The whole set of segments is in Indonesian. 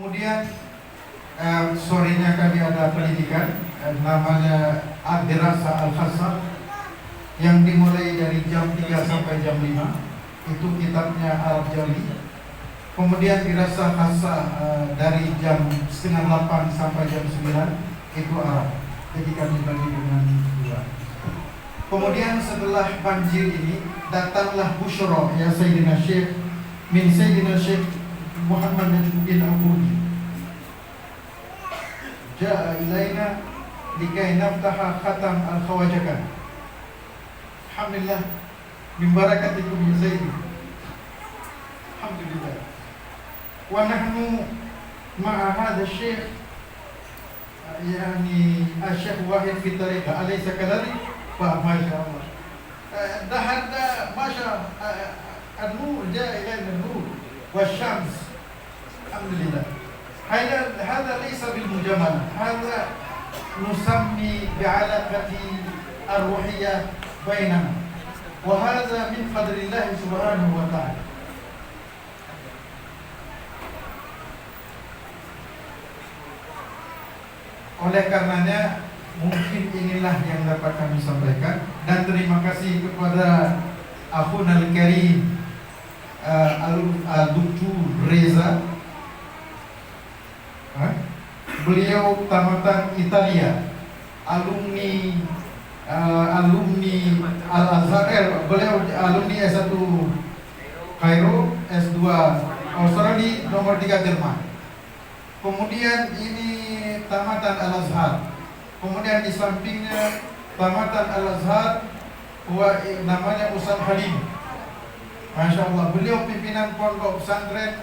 Kemudian sorenya kami ada pendidikan namanya Ad-Dirasah Al-Khassah yang dimulai dari jam 3 sampai jam 5. Itu kitabnya Arab Jali. Kemudian Dirasah Khassah dari jam setengah 8 sampai jam 9 itu Arab. Jadi kami bagi dengan dua. Kemudian setelah banjir ini datanglah Bushra ya Sayyidina Syekh min Sayyidina Syekh Muhammad Najmuddin Al-Qurdi. Ja'a ilaina likai naftaha khatam al-khawajakan. Alhamdulillah min barakatikum ya Sayyidi. Alhamdulillah. Wa nahnu ma'a hadha syekh يعني الشيخ واحد في طريقة أليس كذلك؟ فما شاء الله ده ما شاء النور جاء إلينا النور والشمس الحمد لله. هذا ليس بالمجاملة، هذا نسمي بعلاقة الروحية بيننا، وهذا من قدر الله سبحانه وتعالى. Oleh karenanya mungkin inilah yang dapat kami sampaikan, dan terima kasih kepada Akhun Al-Karim Al-Duktur Reza. Beliau tamatan Italia, alumni Al-Azhar, beliau alumni S1 Kairo, S2 Australia, nomor 3 Jerman. Kemudian ini tamatan Al-Azhar. Kemudian di sampingnya tamatan Al-Azhar namanya Ustaz Halim. Masya Allah, beliau pimpinan pondok pesantren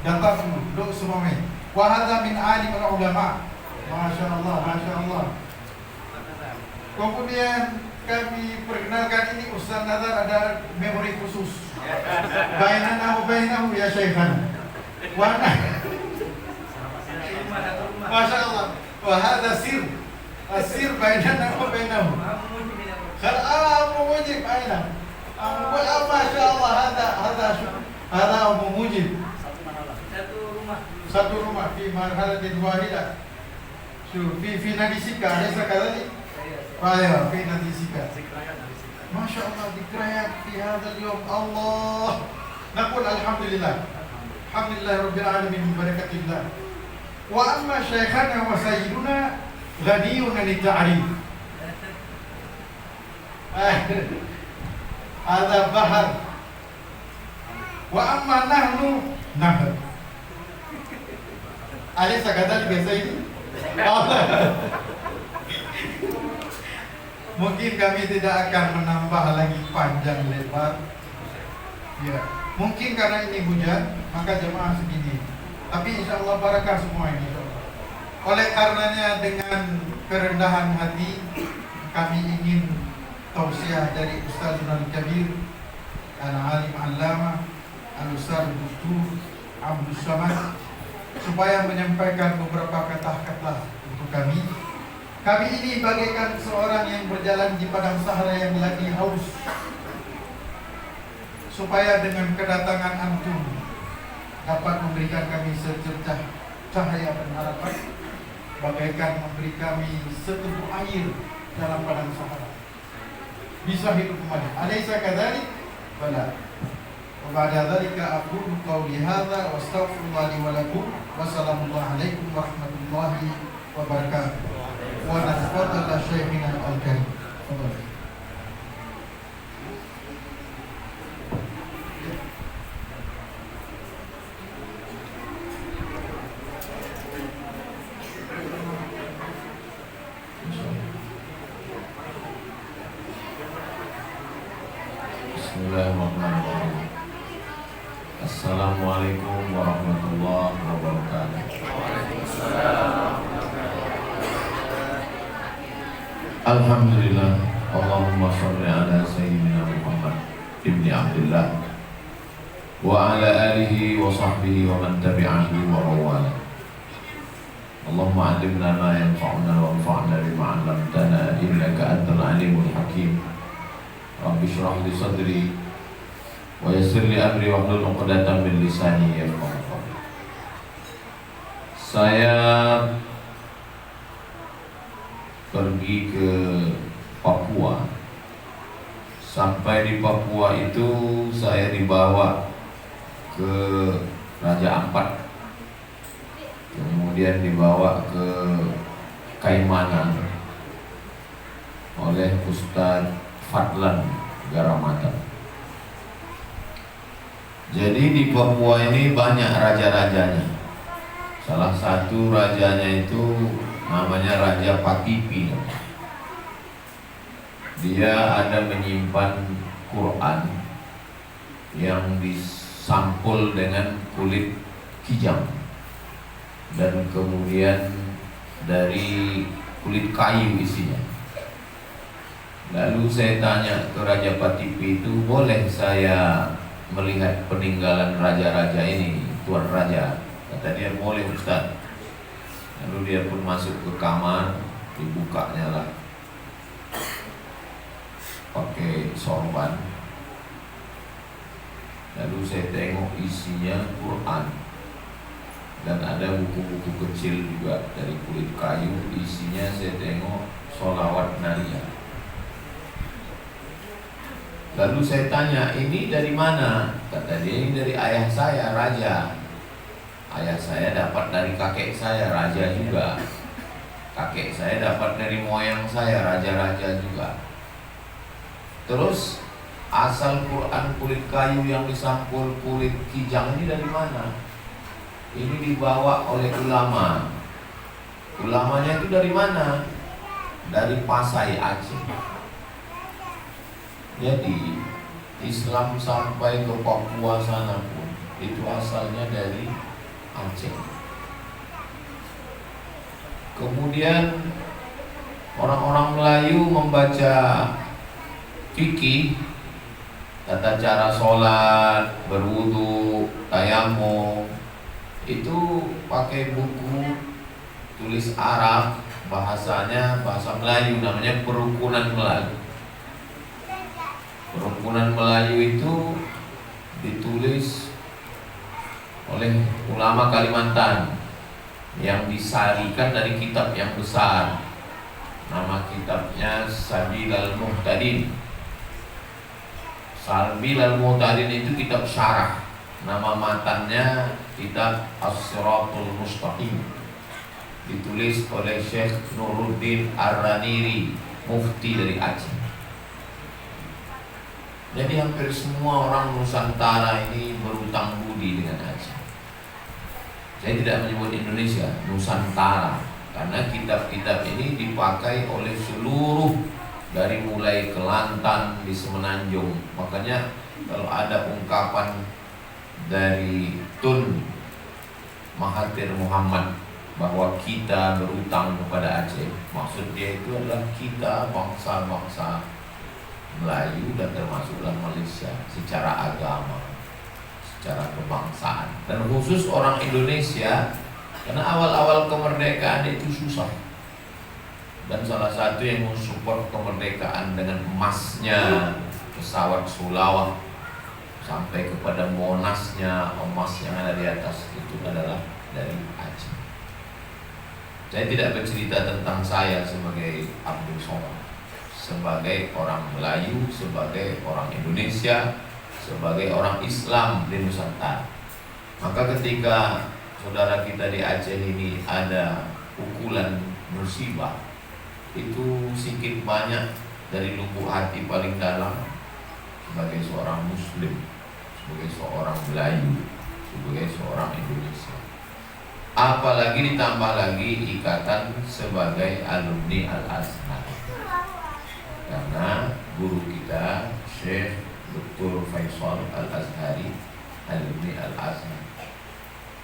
Datafu Dok Sumame. Wa hadza min alim ulama. Masya Allah, Masya Allah. Kemudian kami perkenalkan ini Ustaz Nazar ada memori khusus. Bainahu ya Syekhana. Wa Masya Allah. Wahada sir bainana wa bainahu. Mujib aina. Masya Allah, hada mujib. Satu rumah di marhalatin wahidah. Fi nadisika, alaysa kadhalik? Ya, fi nadisika. Masya Allah, dikrayat fi hadha al-yawm. Allah. Naqul alhamdulillah. Alhamdulillah rabbil alamin min barakatillah. Wa amma syekhana wa sayyiduna ghaniyun anit ta'rif. Hadha bahar. Wa amma nahnu nahr. Alaysa kadhalika sayyidi? Mungkin kami tidak akan menambah lagi panjang lebar. Ya, mungkin karena ini hujan maka jemaah segini. Tapi insya Allah barakah semua ini. Oleh karenanya dengan kerendahan hati kami ingin tausiah dari Ustazul Kabir Al-Alim Allama Al-Ustaz Duktur Abdul Samad supaya menyampaikan beberapa kata-kata untuk kami. Kami ini bagaikan seorang yang berjalan di padang sahara yang lagi haus, supaya dengan kedatangan antum dapat memberikan kami secercah cahaya pengharapan, bagaikan memberi kami seteguk air dalam padang sahara, bisa hidup kembali. Alaysa kadzalik? Bala. Wa ba'da dzalika aqulu qawli hadza wa astaghfirullah li wa lakum wa sallallahu alaikum warahmatullahi wabarakatuh. Wa nafadhal syekhina al-karim. Bismillahirrahmanirrahim. Assalamualaikum warahmatullahi wabarakatuh. Alhamdulillah. Allahumma sholli ala sayyidina Muhammad ibni Abdullah wa ala alihi wa sahbihi wa man tabi'ahu wa rawala. Allahumma alimna ma yanfa'una wa anfa'na bima 'allamtana innaka antal alimul hakim. Rabbi shrah li sadri wa yassir li amri wahlul 'uqdatam min lisani yafqahu qawli. Saya pergi ke Papua. Sampai di Papua itu saya dibawa ke Raja Ampat, kemudian dibawa ke Kaimanan oleh Ustadz Fadlan Garamatan. Jadi di Papua ini banyak raja-rajanya. Salah satu rajanya itu namanya Raja Patipi. Dia ada menyimpan Quran yang disampul dengan kulit kijang dan kemudian dari kulit kayu isinya. Lalu saya tanya ke Raja Patipi itu, boleh saya melihat peninggalan raja-raja ini, Tuan Raja? Kata dia, boleh Ustaz. Lalu dia pun masuk ke kamar, dibukanya lah pakai sorban. Lalu saya tengok isinya Quran dan ada buku-buku kecil juga dari kulit kayu. Isinya saya tengok sholawat nariyah. Lalu saya tanya, ini dari mana? Kata dia, ini dari ayah saya, raja. Ayah saya dapat dari kakek saya, raja juga. Kakek saya dapat dari moyang saya, raja-raja juga. Terus asal Quran kulit kayu yang disampul kulit kijang ini dari mana? Ini dibawa oleh ulama. Ulamanya itu dari mana? Dari Pasai, Aceh. Jadi Islam sampai ke Papua sana pun itu asalnya dari Aceh. Kemudian orang-orang Melayu membaca fikih, tata cara sholat, berwudu, tayamum, itu pakai buku tulis Arab, bahasanya bahasa Melayu, namanya Perukunan Melayu. Perukunan Melayu itu ditulis oleh ulama Kalimantan yang disarikan dari kitab yang besar. Nama kitabnya Sabilal Muhtadin. Sabilal Muhtadin itu kitab syarah. Nama matannya kitab As-Siratul Mustaqim. Ditulis oleh Syekh Nuruddin Ar-Raniri, mufti dari Aceh. Jadi hampir semua orang Nusantara ini berutang budi dengan Aceh. Saya tidak menyebut Indonesia, Nusantara, karena kitab-kitab ini dipakai oleh seluruh, dari mulai Kelantan di Semenanjung. Makanya kalau ada ungkapan dari Tun Mahathir Muhammad bahwa kita berutang kepada Aceh, maksud dia itu adalah kita bangsa-bangsa Melayu dan termasuklah Malaysia secara agama, secara kebangsaan, dan khusus orang Indonesia, karena awal-awal kemerdekaan itu susah. Dan salah satu yang mensupport kemerdekaan dengan emasnya pesawat Sulawak sampai kepada Monasnya emas yang ada di atas itu adalah dari Aceh. Saya tidak bercerita tentang saya sebagai Abdul Somad, sebagai orang Melayu, sebagai orang Indonesia, sebagai orang Islam di Nusantara. Maka ketika saudara kita di Aceh ini ada pukulan musibah, itu sedikit banyak dari lubuk hati paling dalam sebagai seorang Muslim, sebagai seorang Melayu, sebagai seorang Indonesia. Apalagi ditambah lagi ikatan sebagai alumni Al-Azhar, karena guru kita Syekh Dr. Faisal Al-Azhari, alumni Al-Azhar.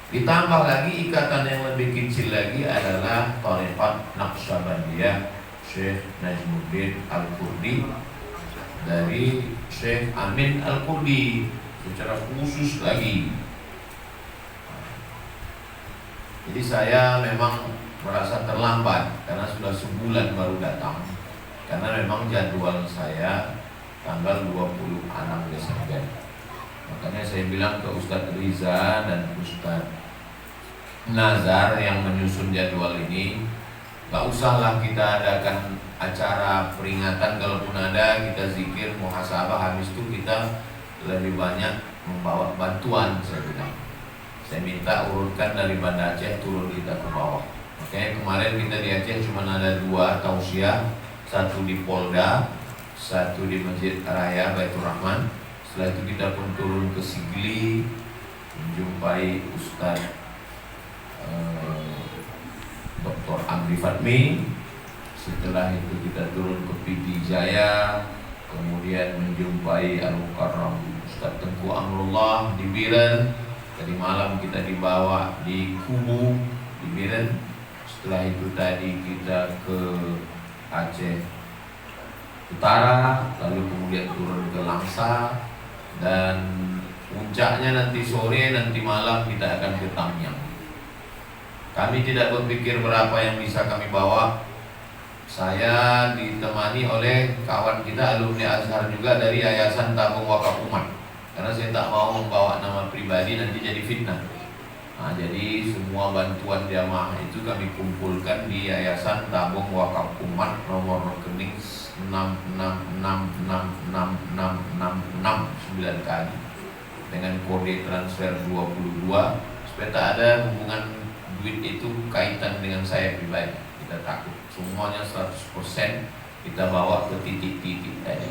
Ditambah lagi ikatan yang lebih kecil lagi adalah Thariqat Naqsyabandiyah Syekh Najmuddin Al-Qurdi dari Syekh Amin Al-Qurdi secara khusus lagi. Jadi saya memang merasa terlambat karena sudah sebulan baru datang, karena memang jadwal saya tanggal 26 Desember. Makanya saya bilang ke Ustadz Riza dan Ustadz nazar yang menyusun jadwal ini, gak usahlah kita adakan acara peringatan. Kalaupun ada, kita zikir muhasabah, habis itu kita lebih banyak membawa bantuan. Saya minta urutkan dari Banda Aceh turun kita ke bawah. Oke, kemarin kita di Aceh cuma ada 2 tausiah, satu di Polda, satu di Masjid Raya Baitur Rahman. Setelah itu kita pun turun ke Sigli, menjumpai Ustadz Dr. Amri Fatmi. Setelah itu kita turun ke Pidi Jaya, kemudian menjumpai Al-Mukarram Ustadz Tengku Amrullah di Biren. Tadi malam kita dibawa di Kubu di Biren. Setelah itu tadi kita ke Aceh Utara, lalu kemudian turun ke Langsa, dan puncaknya nanti sore, nanti malam kita akan ke Tamyang. Kami tidak berpikir berapa yang bisa kami bawa. Saya ditemani oleh kawan kita alumni Azhar juga dari Yayasan Tabung Wakaf Umat, karena saya tak mau membawa nama pribadi nanti jadi fitnah. Nah, jadi semua bantuan jamaah itu kami kumpulkan di Yayasan Tabung Wakaf Umat, nomor rekening 6666666 kali dengan kode transfer 22, supaya tak ada hubungan duit itu kaitan dengan saya pribadi. Kita takut semuanya 100% kita bawa ke titik-titik tadi.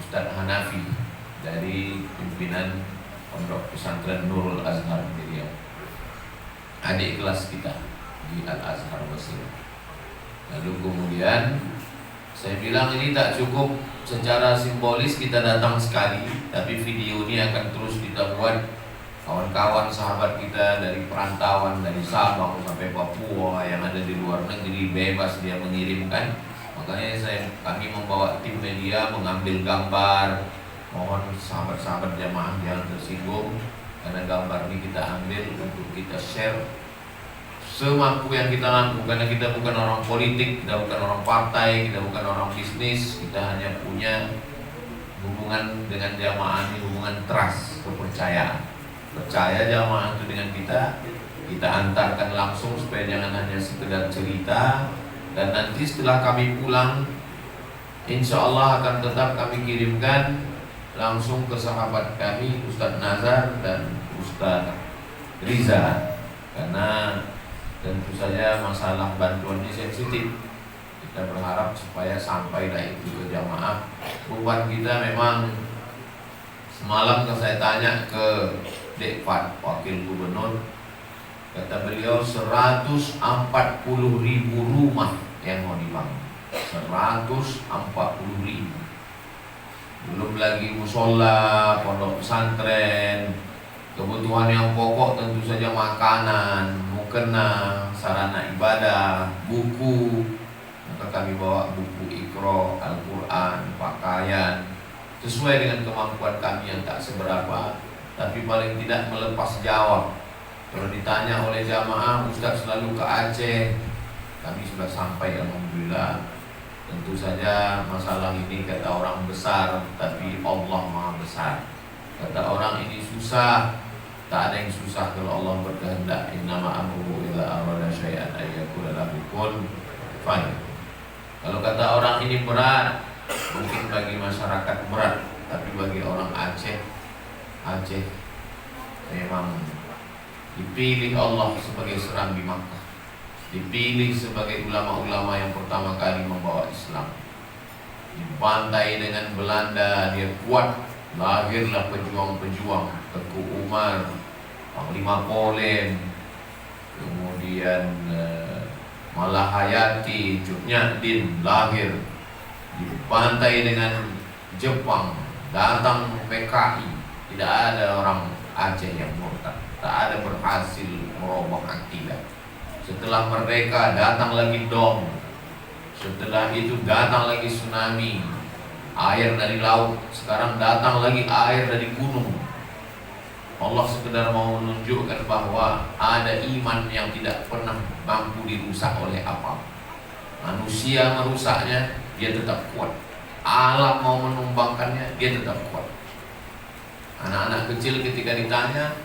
Ustadz Hanafi dari pimpinan Pondok Pesantren Nurul Azhar di Riau, adik kelas kita di Al-Azhar Mesir. Lalu kemudian saya bilang ini tak cukup secara simbolis kita datang sekali, tapi video ini akan terus kita buat. Kawan-kawan sahabat kita dari perantauan, dari Sabang sampai Papua yang ada di luar negeri, bebas dia mengirimkan. Makanya kami membawa tim media mengambil gambar. Mohon sahabat-sahabat jamaah jangan tersinggung, karena gambar ini kita ambil untuk kita share semampu yang kita mampu, karena kita bukan orang politik, kita bukan orang partai, kita bukan orang bisnis. Kita hanya punya hubungan dengan jamaah ini, hubungan trust, kepercayaan. Percaya jamaah itu dengan kita antarkan langsung, supaya jangan hanya sekedar cerita. Dan nanti setelah kami pulang, insya Allah akan tetap kami kirimkan langsung ke sahabat kami Ustadz Nazar dan Ustadz Riza, karena tentu saja masalah bantuan ini sensitif. Kita berharap supaya sampailah itu ke jamaah. Beban kita memang, semalam saya tanya ke Dekpat, Wakil Gubernur, kata beliau 140.000 rumah yang mau dibangun. 140.000. Belum lagi musola, pondok pesantren, kebutuhan yang pokok tentu saja makanan, mukena, sarana ibadah, buku. Maka kami bawa buku Iqra, Al-Quran, pakaian, sesuai dengan kemampuan kami yang tak seberapa, tapi paling tidak melepas jawab. Kalau ditanya oleh jamaah, Ustaz selalu ke Aceh, kami sudah sampai alhamdulillah. Tentu saja masalah ini kata orang besar, tapi Allah Maha Besar. Kata orang ini susah, tak ada yang susah kalau Allah berkehendak. Innama amruhu idza arada syai'an ay yaqula lahu kun fayakun. Kalau kata orang ini berat, mungkin bagi masyarakat berat, tapi bagi orang Aceh memang dipilih Allah sebagai serambi Makkah, dipilih sebagai ulama-ulama yang pertama kali membawa Islam. Dibantai dengan Belanda, dia kuat, lahirlah pejuang-pejuang, Teku Umar, Panglima Polen, kemudian Malahayati, Cut Nyak-din lahir. Dibantai dengan Jepang, datang PKI. Tidak ada orang Aceh yang murtad, tak ada berhasil merubah akidah. Setelah merdeka datang lagi dom, setelah itu datang lagi tsunami, air dari laut, sekarang datang lagi air dari gunung. Allah sekedar mau menunjukkan bahwa ada iman yang tidak pernah mampu dirusak oleh apa. Manusia merusaknya, dia tetap kuat. Alam mau menumbangkannya, dia tetap kuat. Anak-anak kecil ketika ditanya,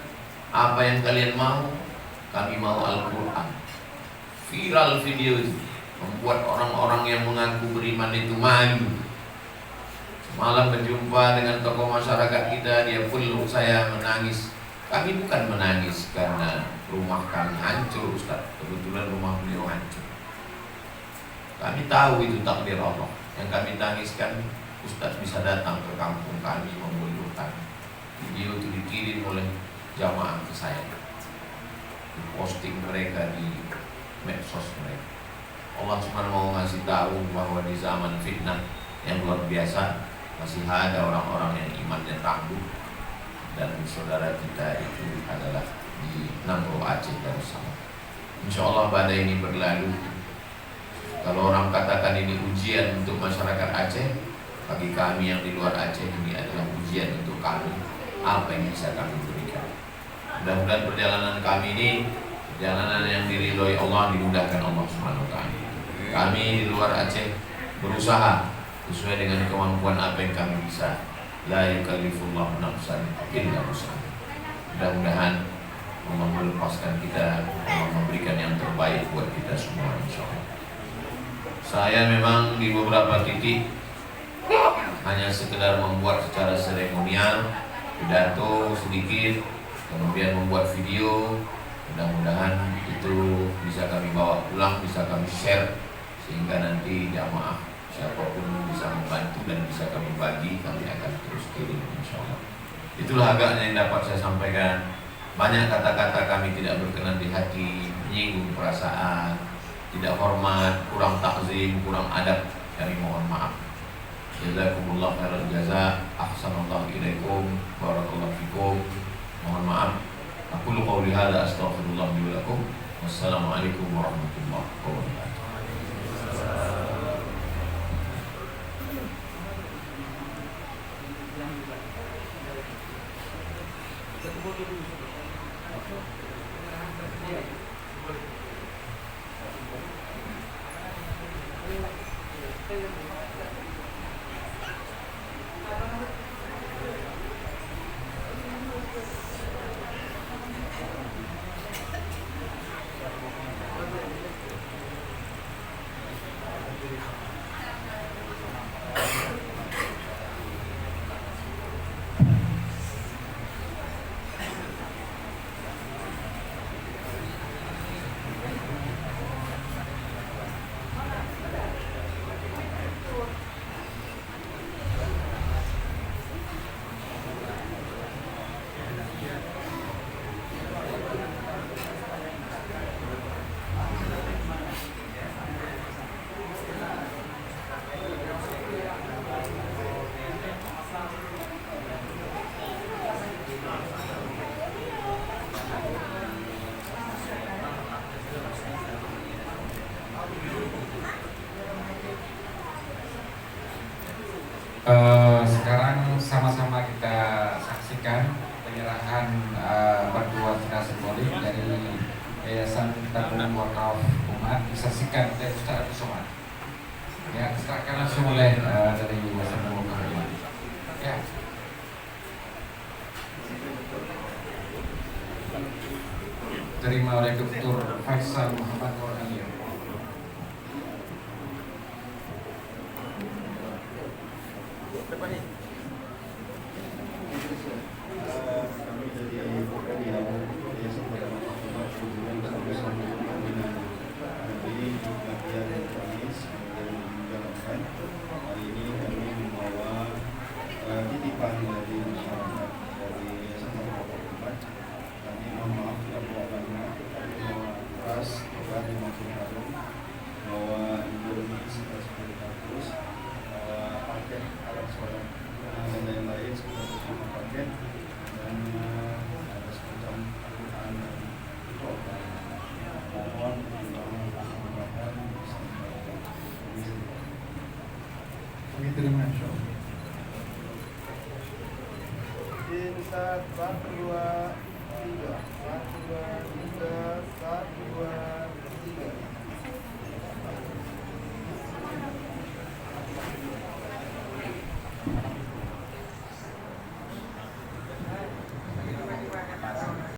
apa yang kalian mau? kami mau Al-Quran. Viral video itu, membuat orang-orang yang mengaku beriman itu malu. Semalam berjumpa dengan tokoh masyarakat kita, dia peluk saya menangis. Kami bukan menangis karena rumah kami hancur, Ustaz. Kebetulan rumah beliau hancur. Kami tahu itu takdir Allah. Yang kami tangiskan, Ustaz bisa datang ke kampung kami membunuh kami. Video itu dikirim oleh jamaah ke saya, diposting mereka di medsos mereka. Allah cuma mau ngasih tahu bahwa di zaman fitnah yang luar biasa masih ada orang-orang yang imannya tangguh. Dan saudara kita itu adalah di Nangro Aceh Darussalam. Insya Allah badai ini berlalu. Kalau orang katakan ini ujian untuk masyarakat Aceh, bagi kami yang di luar Aceh ini adalah ujian untuk kami. Apa yang bisa kami berikan? Mudah-mudahan perjalanan kami ini perjalanan yang diridhoi Allah, dimudahkan Allah Subhanahu wa taala. Kami di luar Aceh berusaha sesuai dengan kemampuan apa yang kami bisa. La yukallifullahu nafsan illa wus'aha. Mudah-mudahan Allah melepaskan kita, Allah memberikan yang terbaik buat kita semua, insyaallah. Saya memang di beberapa titik hanya sekedar membuat secara seremonial, pidato sedikit, kemudian membuat video. Mudah-mudahan itu bisa kami bawa pulang, bisa kami share, sehingga nanti jamaah siapapun bisa membantu dan bisa kami bagi, kami akan terus kirim, insyaallah. Itulah agaknya yang dapat saya sampaikan. Banyak kata-kata kami tidak berkenan di hati, menyinggung perasaan, tidak hormat, kurang takzim, kurang adab, kami mohon maaf. Jazakumullah khairal jaza, ahsanallahu ilaikum, barakallahu fikum. Mohon maaf. Aku lu qauli hadza astaghfirullah li wa lakum. Wassalamualaikum warahmatullahi wabarakatuh. Sekarang sama-sama kita saksikan penyerahan bantuan senjata simbolik dari Yayasan Tabung Wakaf Umat, disaksikan oleh Ustaz Abdul Somad. Ya, diserahkan langsung oleh dari Yayasan Tabung Wakaf Umat. Ya. Terima oleh Dr. Faisal Muhammad